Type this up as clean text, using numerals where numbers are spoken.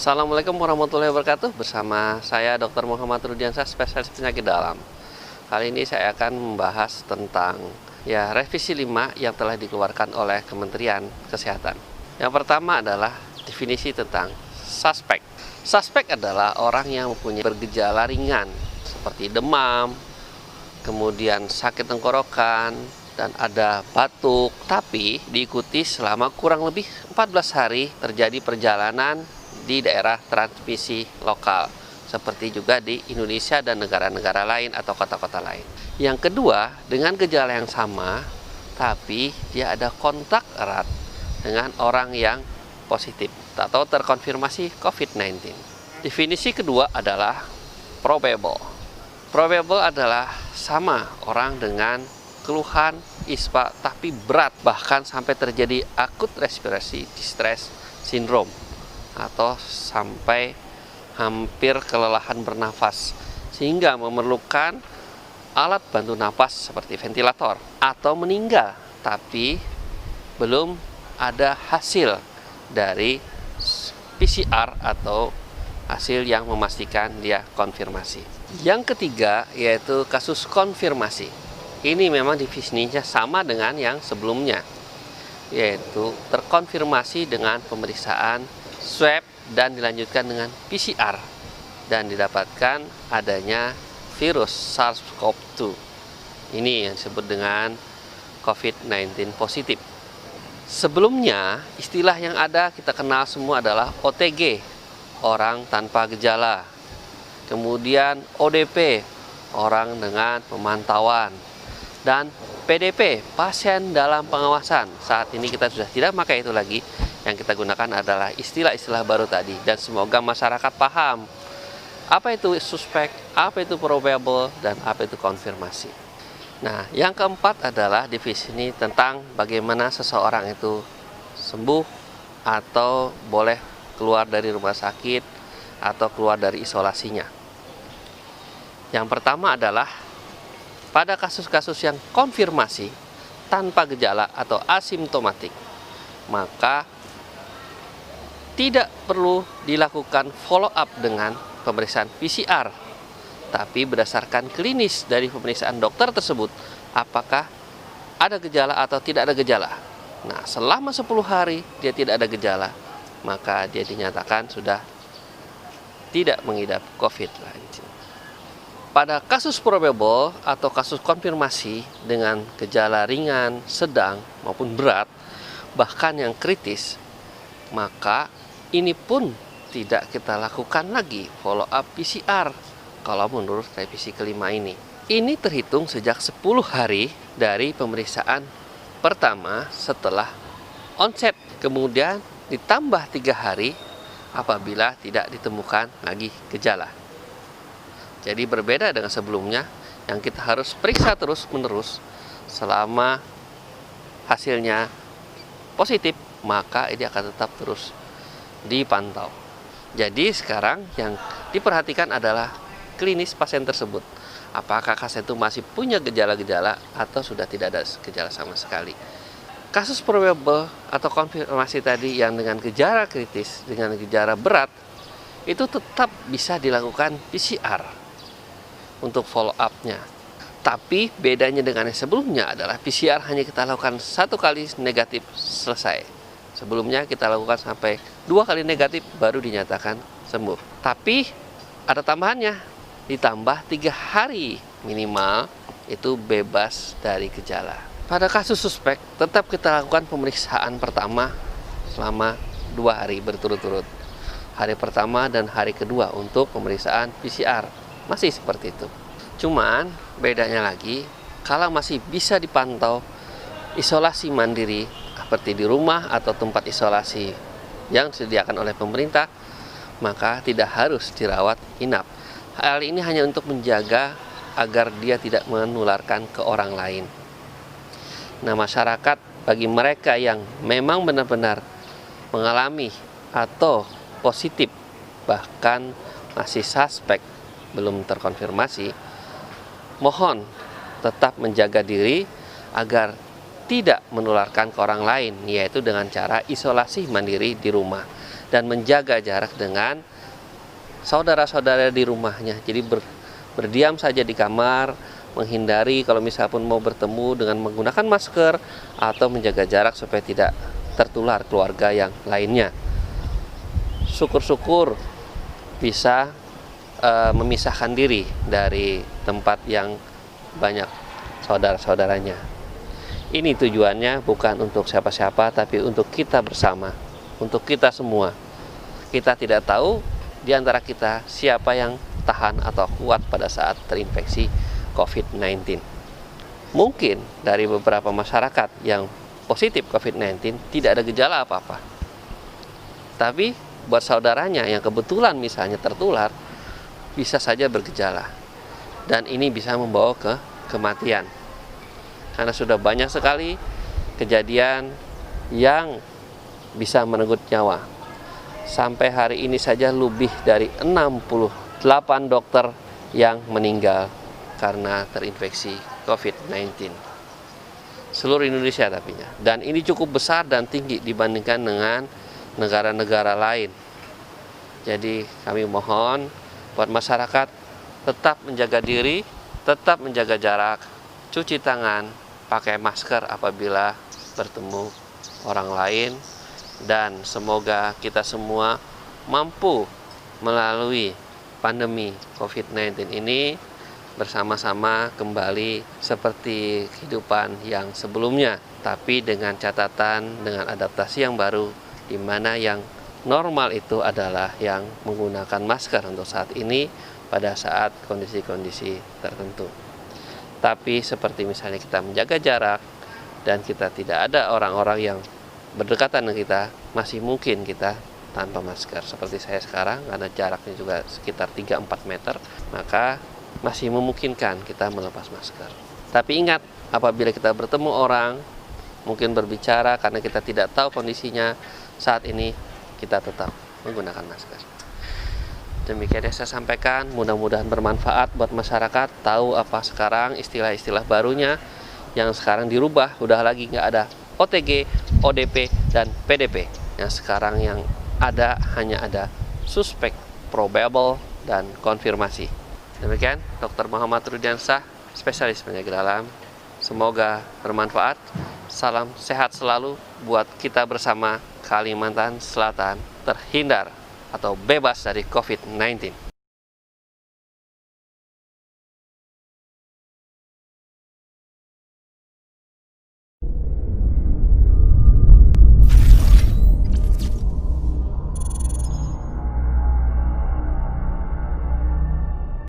Assalamualaikum warahmatullahi wabarakatuh. Bersama saya Dr. Muhammad Rudiansyah, spesialis penyakit dalam. Kali ini saya akan membahas tentang revisi 5 yang telah dikeluarkan oleh Kementerian Kesehatan. Yang pertama adalah definisi tentang suspek. Suspek adalah orang yang mempunyai bergejala ringan seperti demam, kemudian sakit tenggorokan, dan ada batuk, tapi diikuti selama kurang lebih 14 hari terjadi perjalanan di daerah transmisi lokal, seperti juga di Indonesia dan negara-negara lain atau kota-kota lain. Yang kedua, dengan gejala yang sama, tapi dia ada kontak erat dengan orang yang positif atau terkonfirmasi COVID-19. Definisi kedua adalah probable. Probable adalah sama orang dengan keluhan ISPA tapi berat, bahkan sampai terjadi acute respiratory distress syndrome atau sampai hampir kelelahan bernafas sehingga memerlukan alat bantu napas seperti ventilator, atau meninggal tapi belum ada hasil dari PCR atau hasil yang memastikan dia konfirmasi. Yang ketiga yaitu kasus konfirmasi. Ini memang definisinya sama dengan yang sebelumnya, yaitu terkonfirmasi dengan pemeriksaan swab dan dilanjutkan dengan PCR dan didapatkan adanya virus SARS-CoV-2. Ini yang disebut dengan COVID-19 positif. Sebelumnya, istilah yang ada kita kenal semua adalah OTG, orang tanpa gejala. Kemudian ODP, orang dengan pemantauan. Dan PDP, pasien dalam pengawasan. Saat ini kita sudah tidak pakai itu lagi. Yang kita gunakan adalah istilah-istilah baru tadi. Dan semoga masyarakat paham apa itu suspek, apa itu probable, dan apa itu konfirmasi. Nah, yang keempat adalah definisi tentang bagaimana seseorang itu sembuh atau boleh keluar dari rumah sakit atau keluar dari isolasinya. Yang pertama adalah pada kasus-kasus yang konfirmasi tanpa gejala atau asimptomatik, maka tidak perlu dilakukan follow up dengan pemeriksaan PCR, tapi berdasarkan klinis dari pemeriksaan dokter tersebut, apakah ada gejala atau tidak ada gejala. Nah, selama 10 hari dia tidak ada gejala, maka dia dinyatakan sudah tidak mengidap COVID-19. Pada kasus probable atau kasus konfirmasi dengan gejala ringan, sedang, maupun berat, bahkan yang kritis, maka ini pun tidak kita lakukan lagi follow up PCR kalau menurut revisi kelima ini. Ini terhitung sejak 10 hari dari pemeriksaan pertama setelah onset, kemudian ditambah 3 hari apabila tidak ditemukan lagi gejala. Jadi berbeda dengan sebelumnya yang kita harus periksa terus-menerus selama hasilnya positif, maka ini akan tetap terus dipantau. Jadi sekarang yang diperhatikan adalah klinis pasien tersebut. Apakah pasien itu masih punya gejala-gejala atau sudah tidak ada gejala sama sekali. Kasus probable atau konfirmasi tadi yang dengan gejala kritis, dengan gejala berat, itu tetap bisa dilakukan PCR untuk follow up-nya. Tapi bedanya dengan yang sebelumnya adalah PCR hanya kita lakukan 1 kali negatif selesai. Sebelumnya kita lakukan sampai 2 kali negatif baru dinyatakan sembuh. Tapi ada tambahannya, ditambah 3 hari minimal itu bebas dari gejala. Pada kasus suspek tetap kita lakukan pemeriksaan pertama selama 2 hari berturut-turut. Hari pertama dan hari kedua untuk pemeriksaan PCR. Masih seperti itu. Cuman bedanya lagi, kalau masih bisa dipantau isolasi mandiri seperti di rumah atau tempat isolasi yang disediakan oleh pemerintah, maka tidak harus dirawat inap. Hal ini hanya untuk menjaga agar dia tidak menularkan ke orang lain. Nah, masyarakat bagi mereka yang memang benar-benar mengalami atau positif, bahkan masih suspek, belum terkonfirmasi, mohon tetap menjaga diri agar tidak menularkan ke orang lain, yaitu dengan cara isolasi mandiri di rumah. dan menjaga jarak dengan saudara-saudara di rumahnya. Jadi berdiam saja di kamar, menghindari kalau misalnya pun mau bertemu dengan menggunakan masker atau menjaga jarak supaya tidak tertular keluarga yang lainnya. Syukur-syukur bisa memisahkan diri dari tempat yang banyak saudara-saudaranya. Ini tujuannya bukan untuk siapa-siapa, tapi untuk kita bersama, untuk kita semua. Kita tidak tahu di antara kita siapa yang tahan atau kuat pada saat terinfeksi COVID-19. Mungkin dari beberapa masyarakat yang positif COVID-19 tidak ada gejala apa-apa. Tapi buat saudaranya yang kebetulan misalnya tertular, bisa saja bergejala. Dan ini bisa membawa ke kematian. Karena sudah banyak sekali kejadian yang bisa merenggut nyawa. Sampai hari ini saja lebih dari 68 dokter yang meninggal karena terinfeksi COVID-19. Seluruh Indonesia tapinya. Dan ini cukup besar dan tinggi dibandingkan dengan negara-negara lain. Jadi kami mohon buat masyarakat tetap menjaga diri, tetap menjaga jarak, cuci tangan, pakai masker apabila bertemu orang lain, dan semoga kita semua mampu melalui pandemi COVID-19 ini bersama-sama kembali seperti kehidupan yang sebelumnya, tapi dengan catatan, dengan adaptasi yang baru, di mana yang normal itu adalah yang menggunakan masker untuk saat ini pada saat kondisi-kondisi tertentu. Tapi seperti misalnya kita menjaga jarak dan kita tidak ada orang-orang yang berdekatan dengan kita, masih mungkin kita tanpa masker. Seperti saya sekarang, karena jaraknya juga sekitar 3-4 meter, maka masih memungkinkan kita melepas masker. Tapi ingat, apabila kita bertemu orang, mungkin berbicara karena kita tidak tahu kondisinya saat ini, kita tetap menggunakan masker. Demikian yang saya sampaikan, mudah-mudahan bermanfaat buat masyarakat, tahu apa sekarang istilah-istilah barunya yang sekarang dirubah, udah lagi nggak ada OTG, ODP, dan PDP. Yang sekarang yang ada hanya ada suspek, probable, dan konfirmasi. Demikian, Dr. Muhammad Rudiansyah, spesialis penyakit dalam. Semoga bermanfaat. Salam sehat selalu buat kita bersama Kalimantan Selatan terhindar atau bebas dari COVID-19.